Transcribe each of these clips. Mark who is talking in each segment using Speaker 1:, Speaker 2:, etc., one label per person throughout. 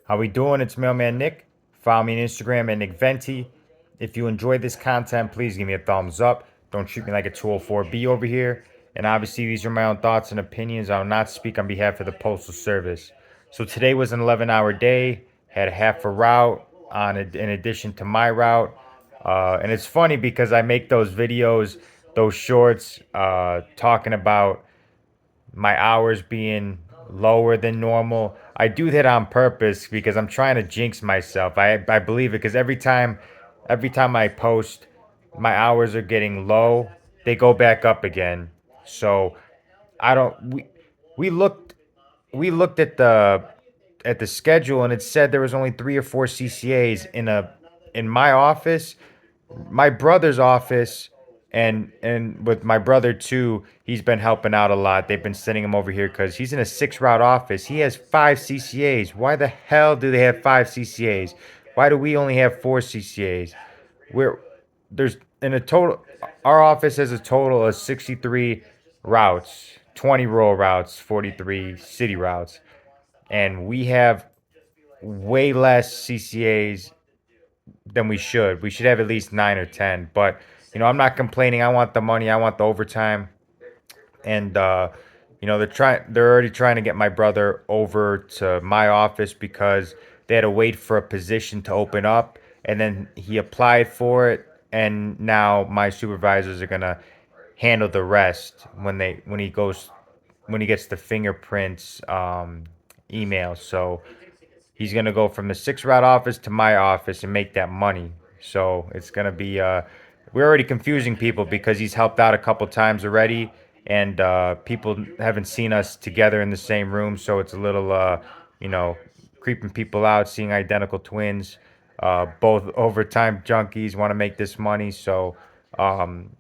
Speaker 1: How we doing? It's Mailman Nick. Follow me on Instagram at Nick Venti. If you enjoyed this content, please give me a thumbs up. Don't treat me like a 204B over here. And obviously, these are my own thoughts and opinions. I will not speak on behalf of the Postal Service. So today was an 11-hour day. Had half a route in addition to my route. And it's funny because I make those videos, those shorts, talking about my hours being lower than normal. I do that on purpose because I'm trying to jinx myself. I believe it because every time I post, my hours are getting low. They go back up again. So I don't. We looked we looked at the schedule and it said there was only 3 or 4 CCAs in my office, my brother's office, and with my brother too. He's been helping out a lot. They've been sending him over here because he's in a 6 route office. He has 5 CCAs. Why the hell do they have 5 CCAs? Why do we only have 4 CCAs? We're there's in a total Our office has a total of 63 routes, 20 rural routes, 43 city routes, and we have way less CCAs than we should. We should have at least 9 or 10. But I'm not complaining. I want the money. I want the overtime. And they're already trying to get my brother over to my office because they had to wait for a position to open up, and then he applied for it, and now my supervisors are gonna handle the rest when he gets the fingerprints email. So he's gonna go from the 6 route office to my office and make that money. So it's gonna be we're already confusing people because he's helped out a couple times already, and people haven't seen us together in the same room, so it's a little you know creeping people out, seeing identical twins. Both overtime junkies want to make this money, so um,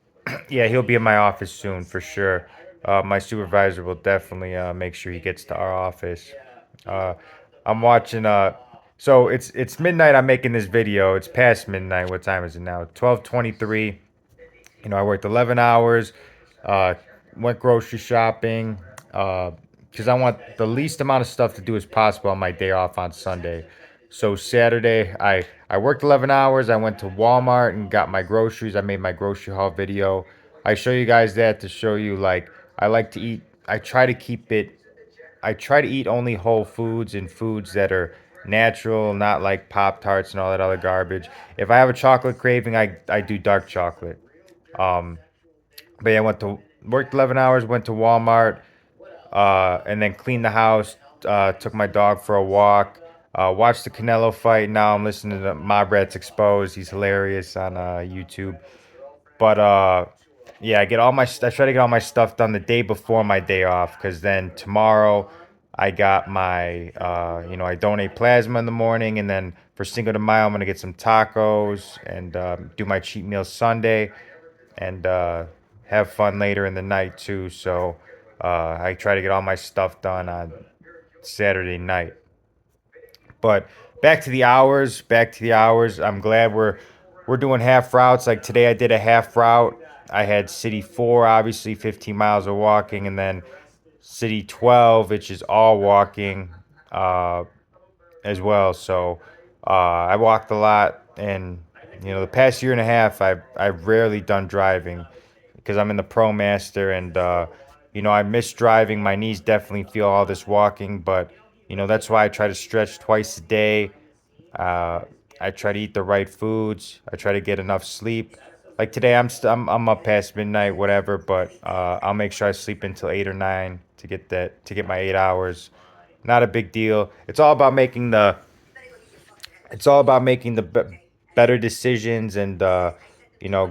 Speaker 1: yeah, he'll be in my office soon for sure. My supervisor will definitely make sure he gets to our office. Uh, I'm watching. So it's midnight. I'm making this video. It's past midnight. What time is it now? 12:23. I worked 11 hours. Uh, Went grocery shopping. Because I want the least amount of stuff to do as possible on my day off on Sunday. So Saturday, I worked 11 hours. I went to Walmart and got my groceries. I made my grocery haul video. I show you guys that to show you, like, I like to eat. I try to eat only whole foods and foods that are natural, not like Pop Tarts and all that other garbage. If I have a chocolate craving, I do dark chocolate. Um, but yeah, I worked 11 hours, went to Walmart, and then cleaned the house. Took my dog for a walk. Watched the Canelo fight. Now I'm listening to Mob Rats Exposed. He's hilarious on YouTube. But yeah, I try to get all my stuff done the day before my day off, because then tomorrow I got I donate plasma in the morning, and then for Cinco de Mayo I'm gonna get some tacos and do my cheat meal Sunday, and have fun later in the night too. So I try to get all my stuff done on Saturday night. But back to the hours. Back to the hours. I'm glad we're doing half routes. Like today, I did a half route. I had City 4, obviously 15 miles of walking, and then City 12, which is all walking uh, as well. So I walked a lot, and the past year and a half, I've rarely done driving because I'm in the Pro Master, and I miss driving. My knees definitely feel all this walking, but that's why I try to stretch twice a day. uh, I try to eat the right foods. I try to get enough sleep. Like today, I'm up past midnight, whatever, but I'll make sure I sleep until 8 or 9 to get my 8 hours. Not a big deal. It's all about making the better decisions, and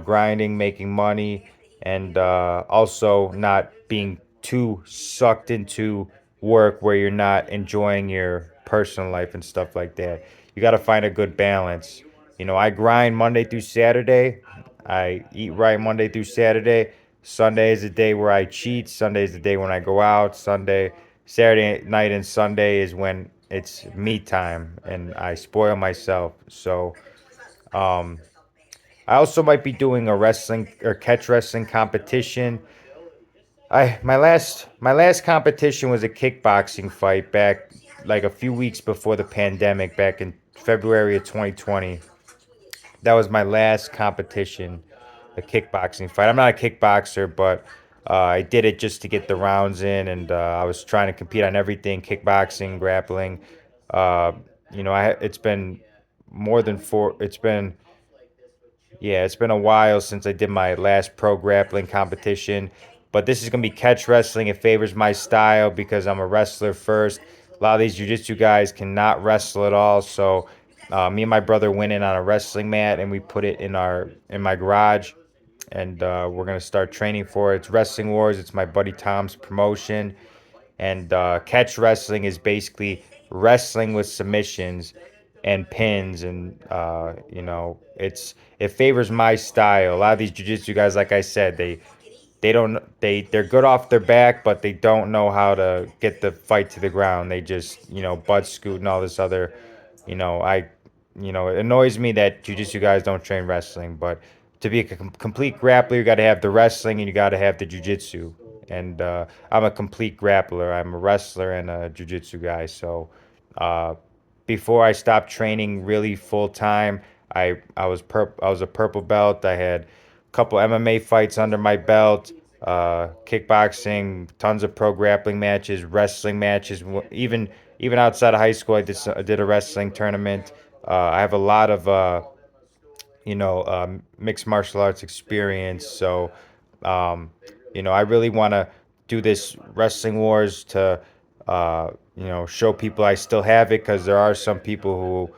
Speaker 1: grinding, making money, and also not being too sucked into work where you're not enjoying your personal life and stuff like that. You got to find a good balance. I grind Monday through Saturday. I eat right Monday through Saturday. Sunday is the day where I cheat. Sunday is the day when I go out. Saturday night and Sunday is when it's me time and I spoil myself. So, um, I also might be doing a wrestling or catch wrestling competition. My last competition was a kickboxing fight back like a few weeks before the pandemic, back in February of 2020. That was my last competition, a kickboxing fight. I'm not a kickboxer, but I did it just to get the rounds in, and I was trying to compete on everything: kickboxing, grappling. Uh, it's been more than four. It's been a while since I did my last pro grappling competition, but this is gonna be catch wrestling. It favors my style because I'm a wrestler first. A lot of these jiu-jitsu guys cannot wrestle at all, so me and my brother went in on a wrestling mat and we put it in my garage, and we're gonna start training for it. It's Wrestling Wars. It's my buddy Tom's promotion, and catch wrestling is basically wrestling with submissions and pins, and it favors my style. A lot of these jiu-jitsu guys, like I said, they don't they're good off their back, but they don't know how to get the fight to the ground. They just butt scoot and all this other, you know I it annoys me that jiu-jitsu guys don't train wrestling. But to be a complete grappler, you got to have the wrestling and you got to have the jiu-jitsu. And I'm a complete grappler. I'm a wrestler and a jiu-jitsu guy. So uh, before I stopped training really full time, I was a purple belt. I had a couple MMA fights under my belt, kickboxing, tons of pro grappling matches, wrestling matches. Even outside of high school, I did a wrestling tournament. I have a lot of mixed martial arts experience. So, um, I really want to do this Wrestling Wars to, show people I still have it, because there are some people who,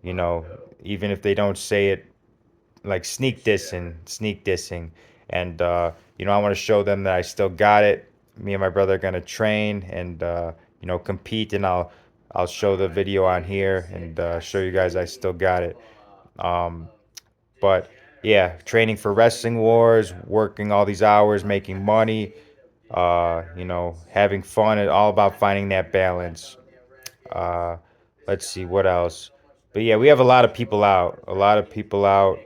Speaker 1: you know, even if they don't say it, like sneak dissing. And, I want to show them that I still got it. Me and my brother are going to train and, compete, and I'll show the video on here and show you guys I still got it. Um, but yeah, training for Wrestling Wars, working all these hours, making money, having fun, and all about finding that balance. Uh, let's see what else. But yeah, we have a lot of people out. A lot of people out.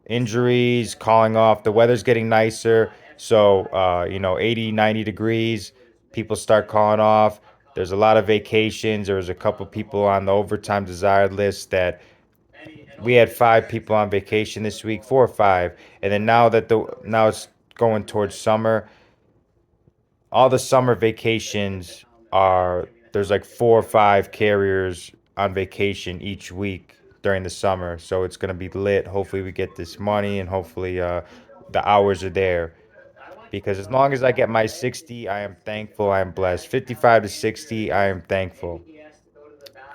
Speaker 1: Injuries, calling off. The weather's getting nicer. So, 80, 90 degrees. People start calling off. There's a lot of vacations. There was a couple people on the overtime desired list that we had 5 people on vacation this week, 4 or 5. And then now it's going towards summer. All the summer vacations are there's like 4 or 5 carriers on vacation each week during the summer. So it's gonna be lit. Hopefully we get this money, and hopefully the hours are there. Because as long as I get my 60, I am thankful. I am blessed. 55 to 60, I am thankful.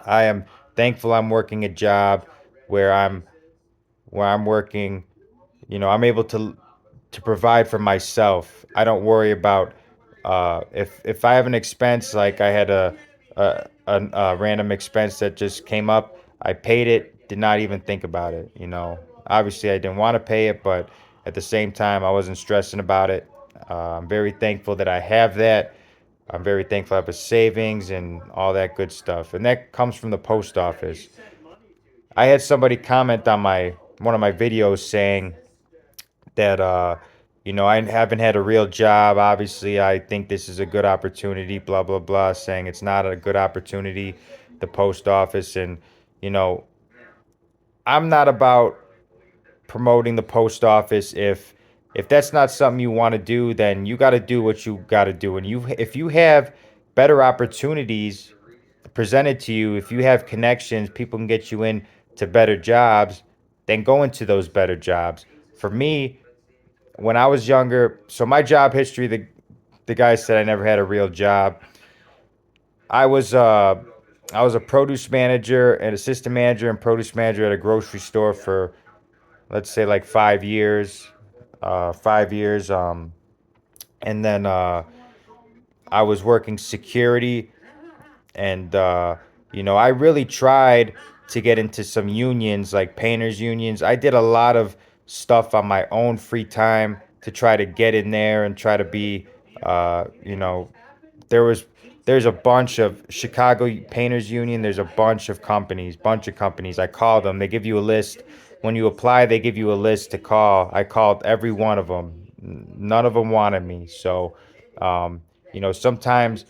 Speaker 1: I am thankful I'm working a job where I'm working, I'm able to provide for myself. I don't worry about if I have an expense, like I had a random expense that just came up. I paid it, did not even think about it. Obviously I didn't want to pay it, but at the same time I wasn't stressing about it. I'm very thankful that I have that. I'm very thankful I have a savings and all that good stuff, and that comes from the post office. I had somebody comment on my one of my videos saying that I haven't had a real job. Obviously, I think this is a good opportunity, blah blah blah, saying it's not a good opportunity, the post office. And you know, I'm not about promoting the post office. If that's not something you want to do, then you got to do what you got to do. And if you have better opportunities presented to you, if you have connections, people can get you in to better jobs, then go into those better jobs. For me, when I was younger, so my job history, the guy said I never had a real job. I was uh I was a produce manager and assistant manager and produce manager at a grocery store for, let's say, like 5 years. 5 years. And then I was working security, and I really tried to get into some unions, like painters unions. I did a lot of stuff on my own free time to try to get in there and try to be uh you know there was there's a bunch of Chicago Painters Union. There's a bunch of companies. I called them. They give you a list. When you apply, they give you a list to call. I called every one of them. None of them wanted me. So sometimes,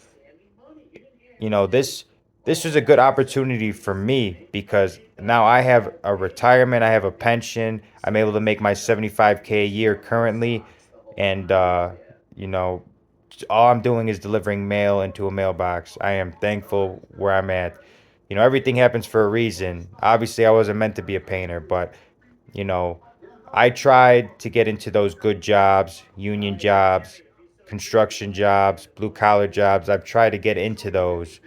Speaker 1: this this was a good opportunity for me because now I have a retirement, I have a pension, I'm able to make my 75K a year currently, and you know, all I'm doing is delivering mail into a mailbox. I am thankful where I'm at. Everything happens for a reason. Obviously, I wasn't meant to be a painter, but you know, I tried to get into those good jobs, union jobs, construction jobs, blue collar jobs. I've tried to get into those.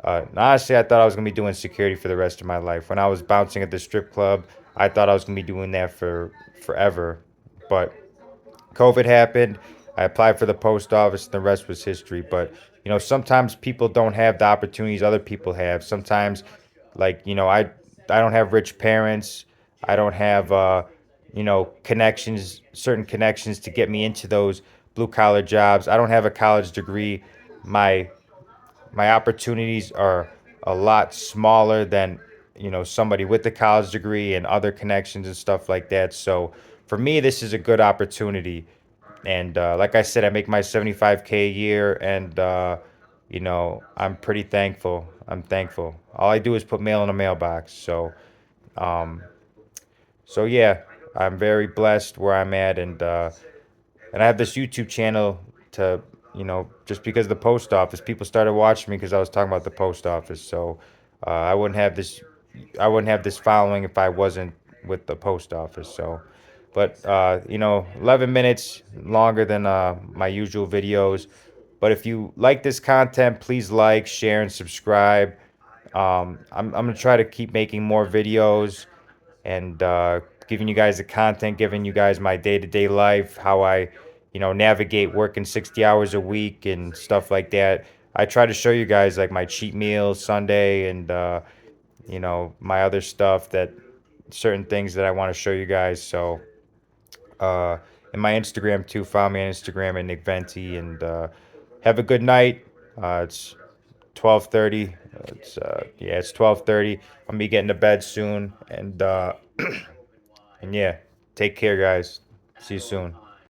Speaker 1: Honestly, I thought I was gonna be doing security for the rest of my life. When I was bouncing at the strip club, I thought I was gonna be doing that for forever. But COVID happened. I applied for the post office, and the rest was history. But sometimes people don't have the opportunities other people have. Sometimes, like I don't have rich parents. I don't have connections, certain connections to get me into those blue collar jobs. I don't have a college degree. My my opportunities are a lot smaller than somebody with a college degree and other connections and stuff like that. So for me, this is a good opportunity. And like I said, I make my 75K a year, and I'm pretty thankful. I'm thankful. All I do is put mail in a mailbox. Um, so yeah, I'm very blessed where I'm at, and I have this YouTube channel to, just because of the post office, people started watching me because I was talking about the post office. So I wouldn't have this following if I wasn't with the post office. So, but 11 minutes longer than my usual videos. But if you like this content, please like, share, and subscribe. I'm gonna try to keep making more videos and giving you guys the content, giving you guys my day-to-day life, how I, navigate working 60 hours a week and stuff like that. I try to show you guys like my cheat meals Sunday, and my other stuff, that certain things that I want to show you guys. So uh and my Instagram too. Follow me on Instagram at Nick Venti, and have a good night. It's 12:30. It's 12:30. I'm gonna be getting to bed soon, and yeah, take care, guys. See you soon.